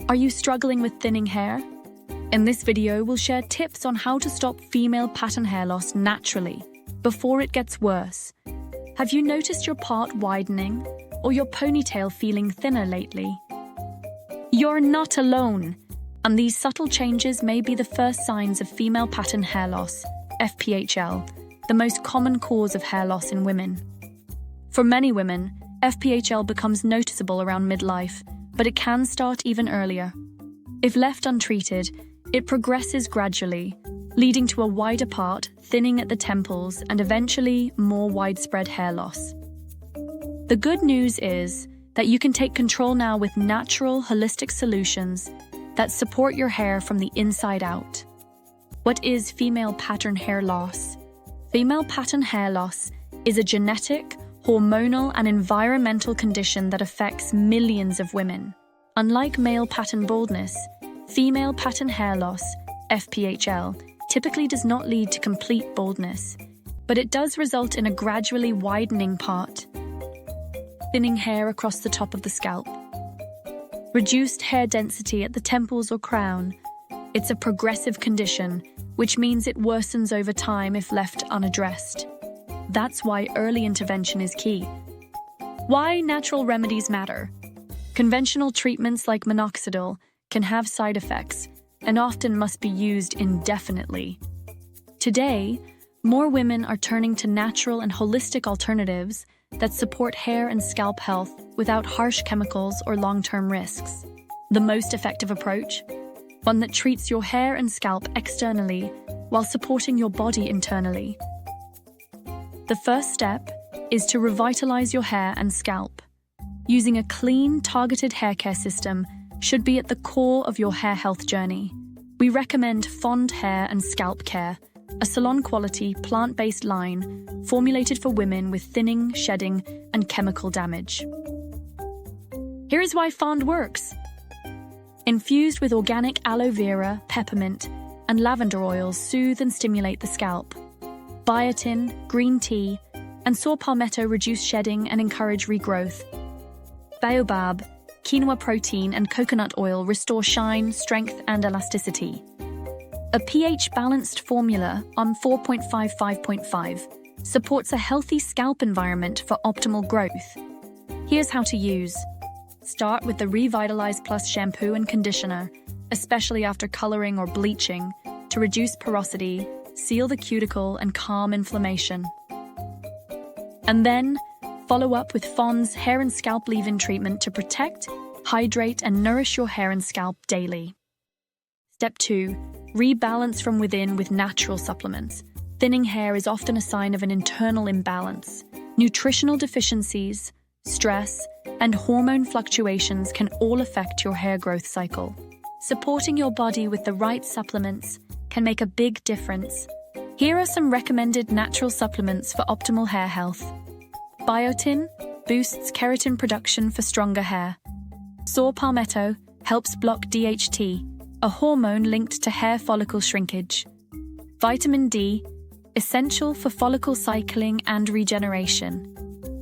Are you struggling with thinning hair? In this video, we'll share tips on how to stop female pattern hair loss naturally, before it gets worse. Have you noticed your part widening, or your ponytail feeling thinner lately? You're not alone, and these subtle changes may be the first signs of female pattern hair loss, FPHL, the most common cause of hair loss in women. For many women, FPHL becomes noticeable around midlife, but it can start even earlier. If left untreated, it progresses gradually, leading to a wider part, thinning at the temples, and eventually more widespread hair loss. The good news is that you can take control now with natural, holistic solutions that support your hair from the inside out. What is female pattern hair loss? Female pattern hair loss is a genetic, hormonal, and environmental condition that affects millions of women. Unlike male pattern baldness, female pattern hair loss, FPHL, typically does not lead to complete baldness, but it does result in a gradually widening part, thinning hair across the top of the scalp, reduced hair density at the temples or crown. It's a progressive condition, which means it worsens over time if left unaddressed. That's why early intervention is key. Why natural remedies matter. Conventional treatments like minoxidil can have side effects and often must be used indefinitely. Today, more women are turning to natural and holistic alternatives that support hair and scalp health without harsh chemicals or long-term risks. The most effective approach? One that treats your hair and scalp externally while supporting your body internally. The first step is to revitalize your hair and scalp. Using a clean, targeted hair care system should be at the core of your hair health journey. We recommend Fond Hair and Scalp Care, a salon-quality, plant-based line formulated for women with thinning, shedding, and chemical damage. Here's why Fond works. Infused with organic aloe vera, peppermint, and lavender oils soothe and stimulate the scalp. Biotin, green tea, and saw palmetto reduce shedding and encourage regrowth. Baobab, quinoa protein, and coconut oil restore shine, strength, and elasticity. A pH-balanced formula on 4.5-5.5 supports a healthy scalp environment for optimal growth. Here's how to use. Start with the Revitalize Plus shampoo and conditioner, especially after coloring or bleaching, to reduce porosity, seal the cuticle, and calm inflammation. And then, follow up with Fond's hair and scalp leave-in treatment to protect, hydrate, and nourish your hair and scalp daily. Step 2. Rebalance from within with natural supplements. Thinning hair is often a sign of an internal imbalance. Nutritional deficiencies, stress, and hormone fluctuations can all affect your hair growth cycle. Supporting your body with the right supplements can make a big difference. Here are some recommended natural supplements for optimal hair health. Biotin boosts keratin production for stronger hair. Saw palmetto helps block DHT, a hormone linked to hair follicle shrinkage. Vitamin D, essential for follicle cycling and regeneration.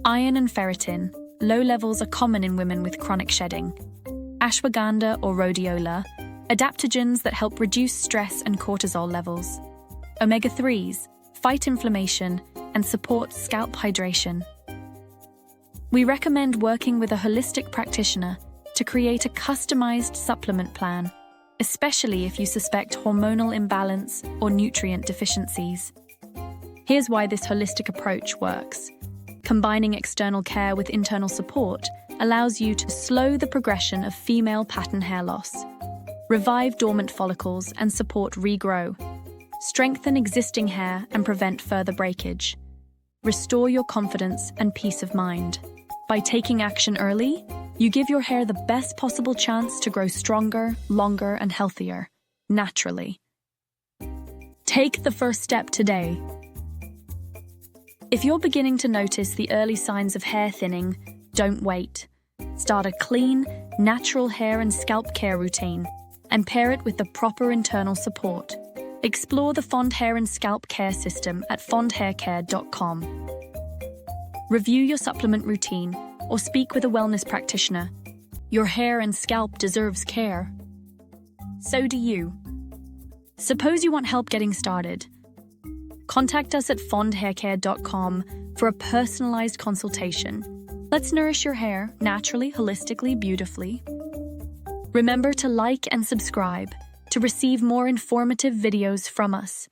Iron and ferritin, low levels are common in women with chronic shedding. Ashwagandha or rhodiola, adaptogens that help reduce stress and cortisol levels. Omega-3s, fight inflammation and support scalp hydration. We recommend working with a holistic practitioner to create a customized supplement plan, especially if you suspect hormonal imbalance or nutrient deficiencies. Here's why this holistic approach works. Combining external care with internal support allows you to slow the progression of female pattern hair loss, revive dormant follicles and support regrow, strengthen existing hair and prevent further breakage, restore your confidence and peace of mind. By taking action early, you give your hair the best possible chance to grow stronger, longer, and healthier, naturally. Take the first step today. If you're beginning to notice the early signs of hair thinning, don't wait. Start a clean, natural hair and scalp care routine and pair it with the proper internal support. Explore the Fond Hair and Scalp Care system at fondhaircare.com. Review your supplement routine or speak with a wellness practitioner. Your hair and scalp deserves care. So do you. Suppose you want help getting started. Contact us at fondhaircare.com for a personalized consultation. Let's nourish your hair naturally, holistically, beautifully. Remember to like and subscribe to receive more informative videos from us.